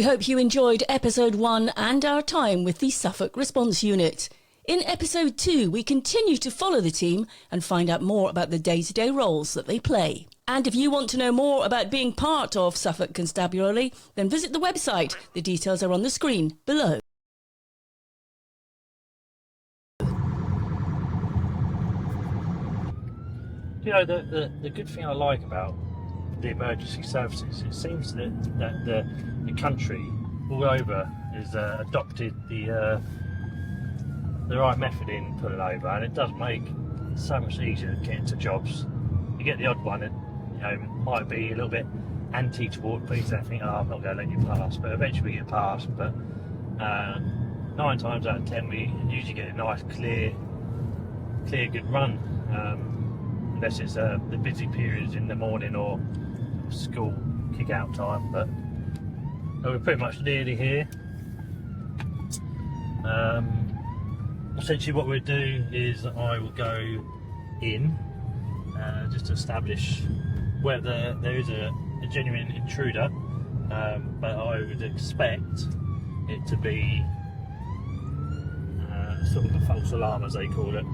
hope you enjoyed episode 1 and our time with the Suffolk Response Unit. In episode 2, we continue to follow the team and find out more about the day-to-day roles that they play. And if you want to know more about being part of Suffolk Constabulary, then visit the website. The details are on the screen below. You know, the good thing I like about the emergency services, it seems that the country all over has adopted the right method in pulling over, and it does make it so much easier getting to jobs. You get the odd one that, you know, might be a little bit anti toward police. They think, oh, I'm not going to let you pass, but eventually we get past. But 9 times out of 10 we usually get a nice clear good run, unless it's the busy periods in the morning or school kick out time. But we're pretty much nearly here. Essentially what we'll do is I will go in just to establish whether there is a genuine intruder, but I would expect it to be sort of a false alarm, as they call it.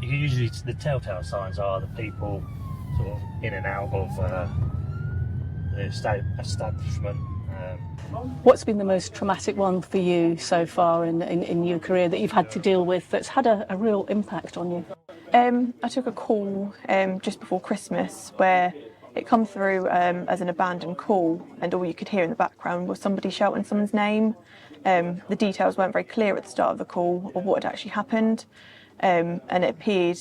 Usually the telltale signs are the people sort of in and out of the establishment. What's been the most traumatic one for you so far in your career that you've had to deal with that's had a real impact on you? I took a call just before Christmas where it come through as an abandoned call, and all you could hear in the background was somebody shouting someone's name. The details weren't very clear at the start of the call of what had actually happened, and it appeared,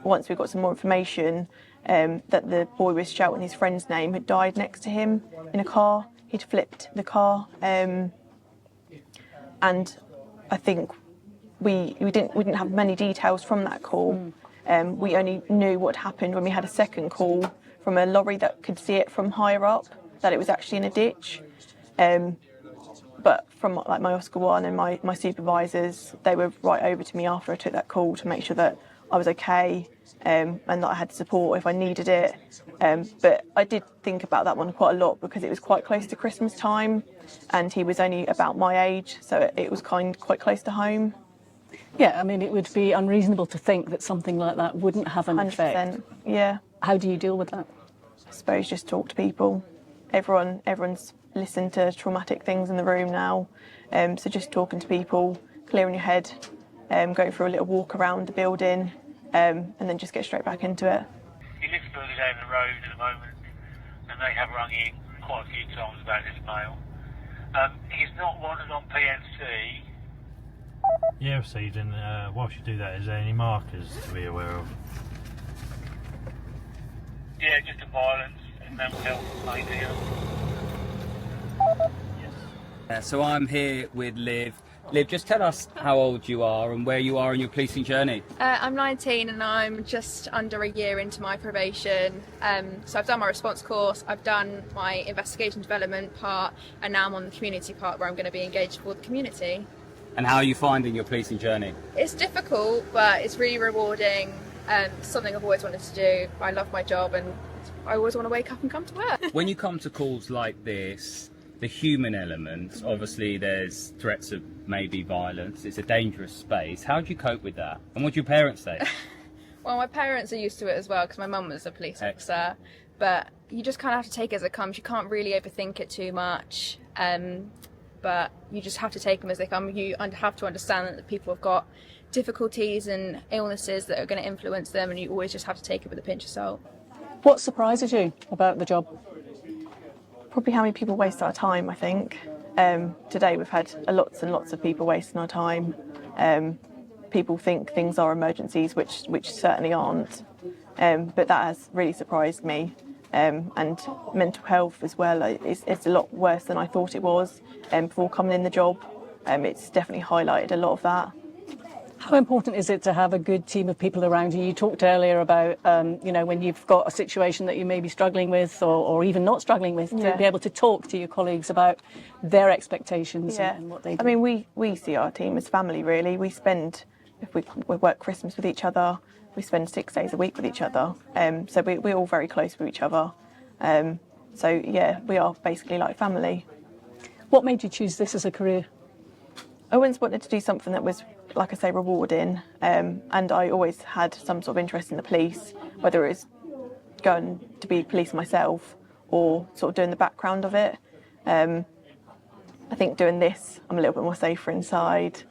once we got some more information, that the boy was shouting his friend's name had died next to him in a car. He'd flipped the car, and I think we didn't have many details from that call. We only knew what happened when we had a second call from a lorry that could see it from higher up, that it was actually in a ditch. But from like my Oscar 1 and my supervisors, they were right over to me after I took that call to make sure that I was okay, and that I had support if I needed it. But I did think about that one quite a lot because it was quite close to Christmas time and he was only about my age, so it was quite close to home. Yeah, I mean, it would be unreasonable to think that something like that wouldn't have an 100%, effect. yeah. How do you deal with that? I suppose just talk to people. Everyone's listened to traumatic things in the room now, so just talking to people, clearing your head, going for a little walk around the building, and then just get straight back into it. He lives further down the road at the moment, and they have rung in quite a few times about this male. He's not wanted on PNC. Yeah, received, and whilst you do that, is there any markers to be aware of? Yeah, just a violence and mental health mainly. Yes. So I'm here with Liv. Liv, just tell us how old you are and where you are in your policing journey. I'm 19 and I'm just under a year into my probation. So I've done my response course, I've done my investigation development part, and now I'm on the community part where I'm going to be engaged with the community. And how are you finding your policing journey? It's difficult, but it's really rewarding. Something I've always wanted to do. I love my job and I always want to wake up and come to work. When you come to calls like this, the human element, obviously there's threats of maybe violence, it's a dangerous space. How do you cope with that? And what do your parents say? Well, my parents are used to it as well because my mum was a police officer, but you just kind of have to take it as it comes. You can't really overthink it too much, but you just have to take them as they come. You have to understand that people have got difficulties and illnesses that are going to influence them, and you always just have to take it with a pinch of salt. What surprises you about the job? Probably how many people waste our time, I think. Today we've had lots and lots of people wasting our time. People think things are emergencies, which certainly aren't. But that has really surprised me. And mental health as well, it's a lot worse than I thought it was before coming in the job. It's definitely highlighted a lot of that. How important is it to have a good team of people around you? You talked earlier about, when you've got a situation that you may be struggling with or even not struggling with, to be able to talk to your colleagues about their expectations and what they do. I mean, we see our team as family, really. We work Christmas with each other, we spend 6 days a week with each other. So we're all very close with each other. So yeah, we are basically like family. What made you choose this as a career? I always wanted to do something that was, like I say, rewarding, and I always had some sort of interest in the police, whether it was going to be police myself or sort of doing the background of it. I think doing this, I'm a little bit more safer inside.